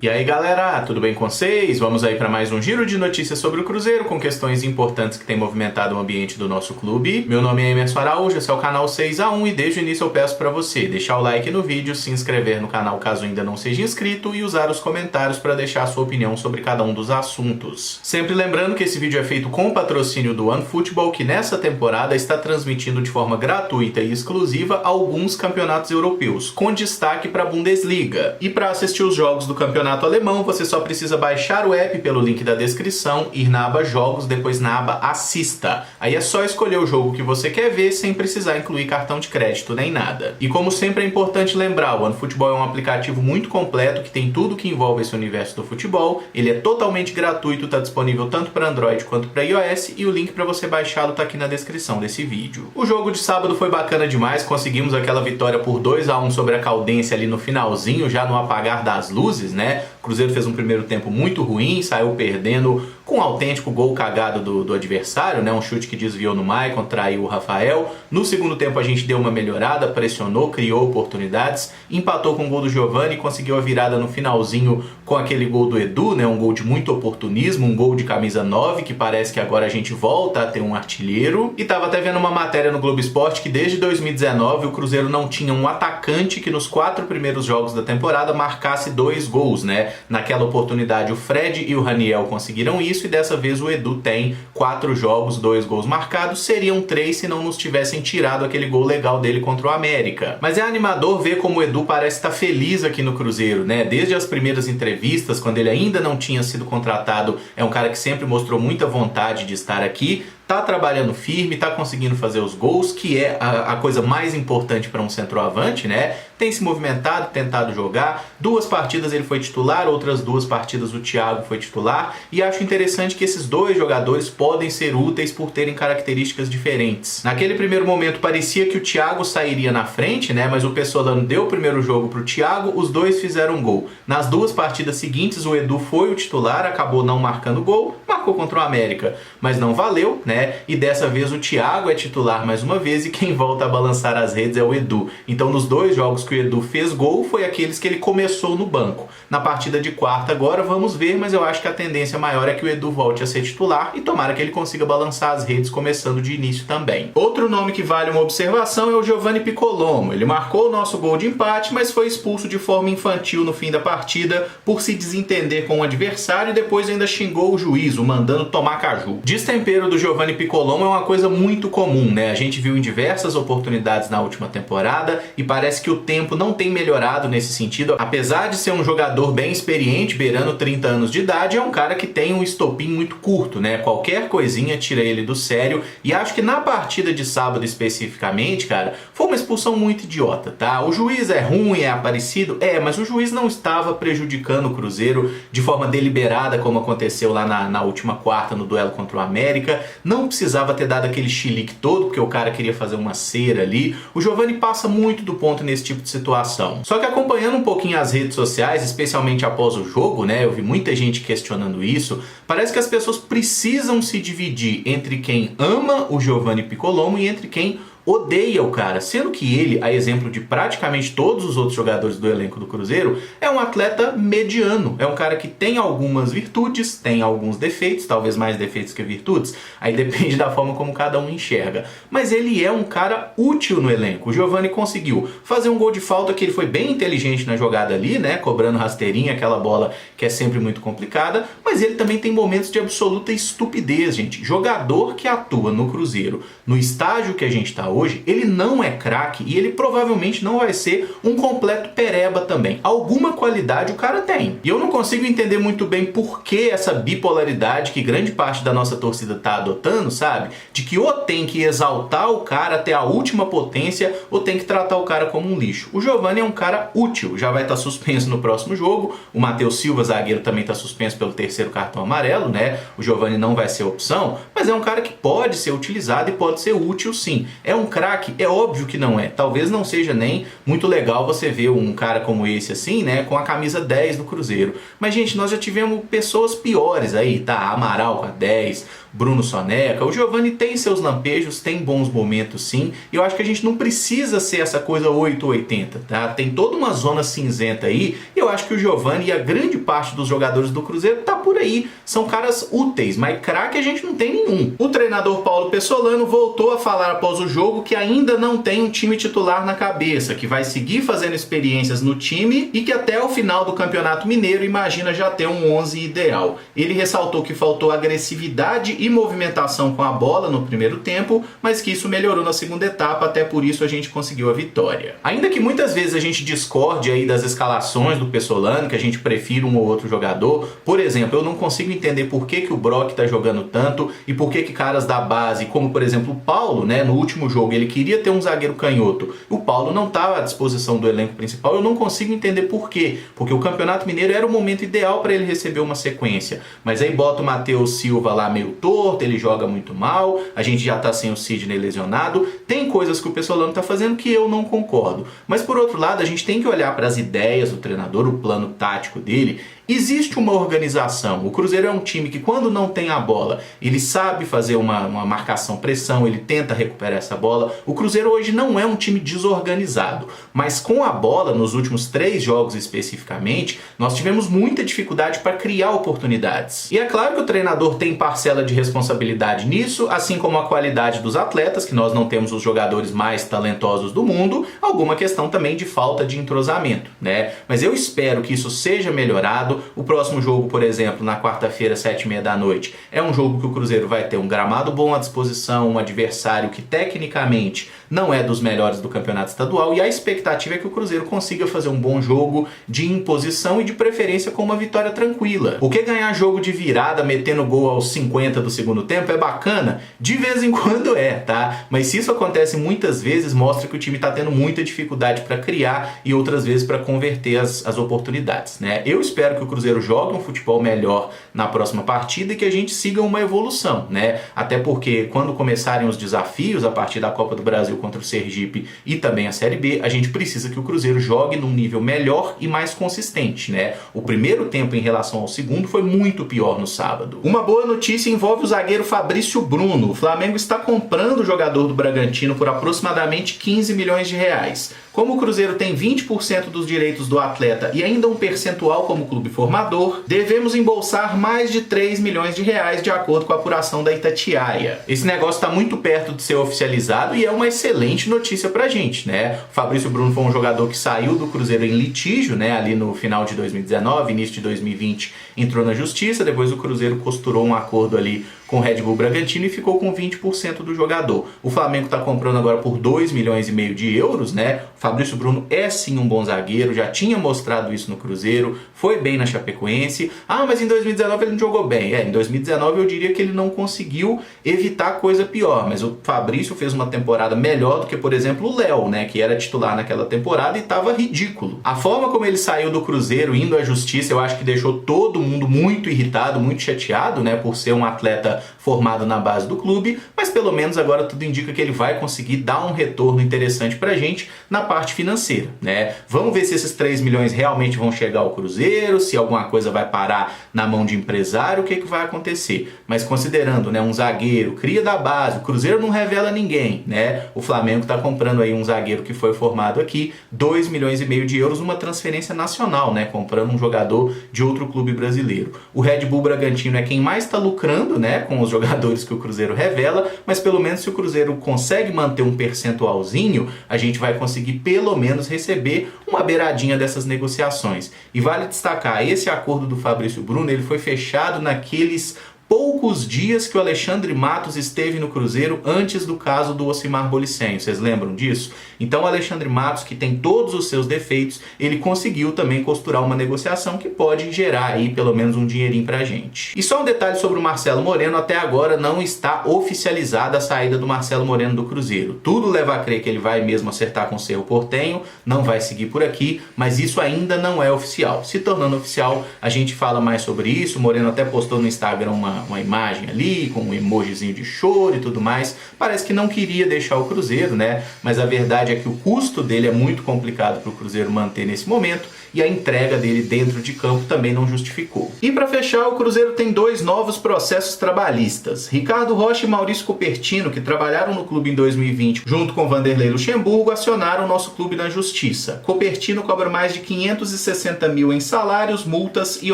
E aí galera, tudo bem com vocês? Vamos aí para mais um giro de notícias sobre o Cruzeiro com questões importantes que têm movimentado o ambiente do nosso clube. Meu nome é Emerson Araújo, esse é o canal 6x1 e desde o início eu peço para você deixar o like no vídeo, se inscrever no canal caso ainda não seja inscrito e usar os comentários para deixar a sua opinião sobre cada um dos assuntos. Sempre lembrando que esse vídeo é feito com o patrocínio do OneFootball, que nessa temporada está transmitindo de forma gratuita e exclusiva alguns campeonatos europeus, com destaque para a Bundesliga. E para assistir os jogos do campeonato alemão, você só precisa baixar o app pelo link da descrição, ir na aba Jogos, depois na aba Assista. Aí é só escolher o jogo que você quer ver sem precisar incluir cartão de crédito nem nada. E como sempre é importante lembrar, o OneFootball é um aplicativo muito completo que tem tudo que envolve esse universo do futebol. Ele é totalmente gratuito, está disponível tanto para Android quanto para iOS e o link para você baixá-lo está aqui na descrição desse vídeo. O jogo de sábado foi bacana demais, conseguimos aquela vitória por 2x1 sobre a Caldense ali no finalzinho, já no apagar das luzes, né? O Cruzeiro fez um primeiro tempo muito ruim, saiu perdendo com um autêntico gol cagado do adversário, né? Um chute que desviou no Maicon, traiu o Rafael. No segundo tempo a gente deu uma melhorada, pressionou, criou oportunidades, empatou com o gol do Giovani e conseguiu a virada no finalzinho com aquele gol do Edu, né? Um gol de muito oportunismo, um gol de camisa 9, que parece que agora a gente volta a ter um artilheiro. E tava até vendo uma matéria no Globo Esporte que desde 2019 o Cruzeiro não tinha um atacante que nos 4 primeiros jogos da temporada marcasse 2 gols, né? Naquela oportunidade o Fred e o Raniel conseguiram isso e dessa vez o Edu tem 4 jogos, 2 gols marcados, seriam 3 se não nos tivessem tirado aquele gol legal dele contra o América. Mas é animador ver como o Edu parece estar feliz aqui no Cruzeiro, né? Desde as primeiras entrevistas, quando ele ainda não tinha sido contratado, é um cara que sempre mostrou muita vontade de estar aqui. Tá trabalhando firme, tá conseguindo fazer os gols, que é a coisa mais importante para um centroavante, né? Tem se movimentado, tentado jogar. 2 partidas ele foi titular, outras 2 partidas o Thiago foi titular. E acho interessante que esses 2 jogadores podem ser úteis por terem características diferentes. Naquele primeiro momento parecia que o Thiago sairia na frente, né? Mas o Pessolano deu o primeiro jogo pro Thiago, os 2 fizeram gol. Nas 2 partidas seguintes o Edu foi o titular, acabou não marcando gol, marcou contra o América, mas não valeu, né? E dessa vez o Thiago é titular mais uma vez e quem volta a balançar as redes é o Edu. Então nos 2 jogos que o Edu fez gol foi aqueles que ele começou no banco. Na partida de quarta agora vamos ver, mas eu acho que a tendência maior é que o Edu volte a ser titular e tomara que ele consiga balançar as redes começando de início também. Outro nome que vale uma observação é o Giovani Piccolomo. Ele marcou o nosso gol de empate, mas foi expulso de forma infantil no fim da partida por se desentender com o adversário e depois ainda xingou o juiz, o mandando tomar caju. Destempero do Giovani Piccolomo é uma coisa muito comum, né? A gente viu em diversas oportunidades na última temporada e parece que o tempo não tem melhorado nesse sentido. Apesar de ser um jogador bem experiente, beirando 30 anos de idade, é um cara que tem um estopim muito curto, né? Qualquer coisinha tira ele do sério e acho que na partida de sábado especificamente, cara, foi uma expulsão muito idiota, tá? O juiz é ruim, é aparecido, mas o juiz não estava prejudicando o Cruzeiro de forma deliberada como aconteceu lá na última quarta no duelo contra o América. Não precisava ter dado aquele chilique todo, porque o cara queria fazer uma cera ali. O Giovani passa muito do ponto nesse tipo de situação. Só que acompanhando um pouquinho as redes sociais, especialmente após o jogo, né? Eu vi muita gente questionando isso. Parece que as pessoas precisam se dividir entre quem ama o Giovani Piccolomo e entre quem odeia o cara, sendo que ele, a exemplo de praticamente todos os outros jogadores do elenco do Cruzeiro, é um atleta mediano, é um cara que tem algumas virtudes, tem alguns defeitos, talvez mais defeitos que virtudes, aí depende da forma como cada um enxerga, mas ele é um cara útil no elenco. O Giovani conseguiu fazer um gol de falta que ele foi bem inteligente na jogada ali, né, cobrando rasteirinha, aquela bola que é sempre muito complicada, mas ele também tem momentos de absoluta estupidez, gente. Jogador que atua no Cruzeiro, no estágio que a gente está hoje, ele não é craque e ele provavelmente não vai ser um completo pereba também. Alguma qualidade o cara tem. E eu não consigo entender muito bem por que essa bipolaridade que grande parte da nossa torcida tá adotando, sabe? De que ou tem que exaltar o cara até a última potência ou tem que tratar o cara como um lixo. O Giovani é um cara útil, já vai estar suspenso no próximo jogo. O Matheus Silva, zagueiro, também está suspenso pelo 3º cartão amarelo, né? O Giovani não vai ser opção, mas é um cara que pode ser utilizado e pode ser útil sim. É um craque? É óbvio que não é. Talvez não seja nem muito legal você ver um cara como esse assim, né, com a camisa 10 do Cruzeiro. Mas, gente, nós já tivemos pessoas piores aí, tá? Amaral com a 10, Bruno Soneca. O Giovani tem seus lampejos, tem bons momentos sim, e eu acho que a gente não precisa ser essa coisa 880, tá? Tem toda uma zona cinzenta aí, e eu acho que o Giovani e a grande parte dos jogadores do Cruzeiro tá por aí. São caras úteis, mas craque a gente não tem nenhum. O treinador Paulo Pessolano voltou a falar após o jogo que ainda não tem um time titular na cabeça, que vai seguir fazendo experiências no time e que até o final do Campeonato Mineiro imagina já ter um 11 ideal. Ele ressaltou que faltou agressividade e movimentação com a bola no primeiro tempo, mas que isso melhorou na segunda etapa, até por isso a gente conseguiu a vitória. Ainda que muitas vezes a gente discorde aí das escalações do Pessolano, que a gente prefira um ou outro jogador, por exemplo, eu não consigo entender por que o Brock tá jogando tanto e por que caras da base, como por exemplo o Paulo, né, no último jogo ele queria ter um zagueiro canhoto, o Paulo não estava à disposição do elenco principal. Eu não consigo entender por quê, porque o Campeonato Mineiro era o momento ideal para ele receber uma sequência, mas aí bota o Matheus Silva lá meio torto, ele joga muito mal, a gente já tá sem o Sidney lesionado, tem coisas que o Pessolano tá fazendo que eu não concordo, mas por outro lado a gente tem que olhar para as ideias do treinador, o plano tático dele. Existe uma organização. O Cruzeiro é um time que quando não tem a bola, ele sabe fazer uma marcação-pressão, ele tenta recuperar essa bola. O Cruzeiro hoje não é um time desorganizado, mas com a bola, nos últimos 3 jogos especificamente, nós tivemos muita dificuldade para criar oportunidades. E é claro que o treinador tem parcela de responsabilidade nisso, assim como a qualidade dos atletas, que nós não temos os jogadores mais talentosos do mundo, alguma questão também de falta de entrosamento, né? Mas eu espero que isso seja melhorado. O próximo jogo, por exemplo, na quarta-feira, 7h30 da noite, é um jogo que o Cruzeiro vai ter um gramado bom à disposição, um adversário que tecnicamente não é dos melhores do campeonato estadual, e a expectativa é que o Cruzeiro consiga fazer um bom jogo de imposição e de preferência com uma vitória tranquila. Porque ganhar jogo de virada, metendo gol aos 50 do segundo tempo é bacana? De vez em quando é, tá? Mas se isso acontece muitas vezes, mostra que o time está tendo muita dificuldade para criar e outras vezes para converter as oportunidades, né? Eu espero que o Cruzeiro jogue um futebol melhor na próxima partida e que a gente siga uma evolução, né? Até porque quando começarem os desafios a partir da Copa do Brasil contra o Sergipe e também a Série B, a gente precisa que o Cruzeiro jogue num nível melhor e mais consistente, né? O primeiro tempo em relação ao segundo foi muito pior no sábado. Uma boa notícia envolve o zagueiro Fabrício Bruno. O Flamengo está comprando o jogador do Bragantino por aproximadamente 15 milhões de reais. Como o Cruzeiro tem 20% dos direitos do atleta e ainda um percentual como clube formador, devemos embolsar mais de 3 milhões de reais de acordo com a apuração da Itatiaia. Esse negócio está muito perto de ser oficializado e é uma excelente notícia pra gente, né? O Fabrício Bruno foi um jogador que saiu do Cruzeiro em litígio, né? Ali no final de 2019, início de 2020, entrou na justiça, depois o Cruzeiro costurou um acordo ali com o Red Bull Bragantino e ficou com 20% do jogador. O Flamengo está comprando agora por 2,5 milhões de euros, né? O Fabrício Bruno é sim um bom zagueiro, já tinha mostrado isso no Cruzeiro, foi bem na Chapecoense. Ah, mas em 2019 ele não jogou bem. Em 2019 eu diria que ele não conseguiu evitar coisa pior, mas o Fabrício fez uma temporada melhor do que, por exemplo, o Léo, né? Que era titular naquela temporada e estava ridículo. A forma como ele saiu do Cruzeiro indo à justiça, eu acho que deixou todo mundo muito irritado, muito chateado, né? Por ser um atleta formado na base do clube, mas pelo menos agora tudo indica que ele vai conseguir dar um retorno interessante pra gente na parte financeira, né? Vamos ver se esses 3 milhões realmente vão chegar ao Cruzeiro, se alguma coisa vai parar na mão de empresário, o que vai acontecer. Mas considerando, né, um zagueiro, cria da base, o Cruzeiro não revela ninguém, né? O Flamengo tá comprando aí um zagueiro que foi formado aqui, 2,5 milhões de euros, uma transferência nacional, né? Comprando um jogador de outro clube brasileiro. O Red Bull Bragantino é quem mais tá lucrando, né, com os jogadores que o Cruzeiro revela, mas pelo menos se o Cruzeiro consegue manter um percentualzinho, a gente vai conseguir pelo menos receber uma beiradinha dessas negociações. E vale destacar, esse acordo do Fabrício Bruno, ele foi fechado naqueles poucos dias que o Alexandre Matos esteve no Cruzeiro antes do caso do Ocimar Bolicenho. Vocês lembram disso? Então o Alexandre Matos, que tem todos os seus defeitos, ele conseguiu também costurar uma negociação que pode gerar aí pelo menos um dinheirinho pra gente. E só um detalhe sobre o Marcelo Moreno, até agora não está oficializada a saída do Marcelo Moreno do Cruzeiro. Tudo leva a crer que ele vai mesmo acertar com o Cerro Porteño, não vai seguir por aqui, mas isso ainda não é oficial. Se tornando oficial, a gente fala mais sobre isso. O Moreno até postou no Instagram uma uma imagem ali, com um emojizinho de choro e tudo mais. Parece que não queria deixar o Cruzeiro, né? Mas a verdade é que o custo dele é muito complicado para o Cruzeiro manter nesse momento, e a entrega dele dentro de campo também não justificou. E para fechar, o Cruzeiro tem 2 novos processos trabalhistas. Ricardo Rocha e Maurício Cupertino, que trabalharam no clube em 2020 junto com Vanderlei Luxemburgo, acionaram o nosso clube na justiça. Cupertino cobra mais de 560 mil em salários, multas e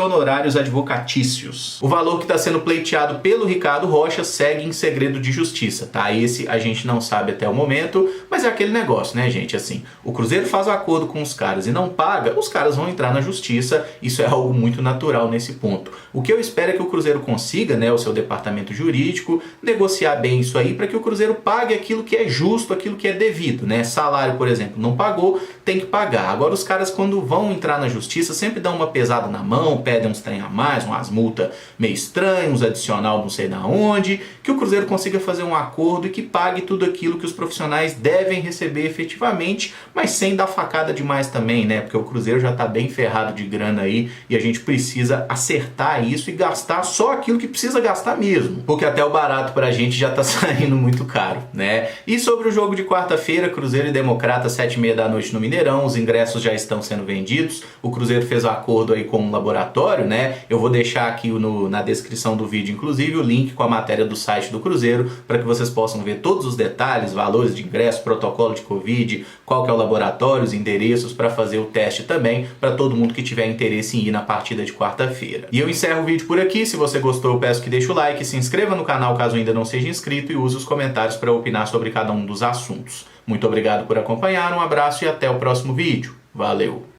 honorários advocatícios. O valor que está sendo pleiteado pelo Ricardo Rocha segue em segredo de justiça, tá? Esse a gente não sabe até o momento, mas é aquele negócio, né, gente? Assim, o Cruzeiro faz o acordo com os caras e não paga, os caras vão entrar na justiça. Isso é algo muito natural nesse ponto. O que eu espero é que o Cruzeiro consiga, né, o seu departamento jurídico, negociar bem isso aí para que o Cruzeiro pague aquilo que é justo, aquilo que é devido, né? Salário, por exemplo, não pagou, tem que pagar. Agora os caras, quando vão entrar na justiça, sempre dão uma pesada na mão, pedem uns trem a mais, umas multas meio estranhas, uns adicional não sei da onde, que o Cruzeiro consiga fazer um acordo e que pague tudo aquilo que os profissionais devem receber efetivamente, mas sem dar facada demais também, né? Porque o Cruzeiro já tá bem ferrado de grana aí e a gente precisa acertar isso e gastar só aquilo que precisa gastar mesmo, porque até o barato pra gente já tá saindo muito caro, né? E sobre o jogo de quarta-feira, Cruzeiro e Democrata, 7h30 da noite no Mineirão, os ingressos já estão sendo vendidos. O Cruzeiro fez um acordo aí com um laboratório, né? Eu vou deixar aqui na descrição do vídeo, inclusive, o link com a matéria do site do Cruzeiro, para que vocês possam ver todos os detalhes, valores de ingresso, protocolo de Covid, qual que é o laboratório, os endereços para fazer o teste também, para todo mundo que tiver interesse em ir na partida de quarta-feira. E eu encerro o vídeo por aqui. Se você gostou, eu peço que deixe o like, se inscreva no canal caso ainda não seja inscrito e use os comentários para opinar sobre cada um dos assuntos. Muito obrigado por acompanhar, um abraço e até o próximo vídeo. Valeu!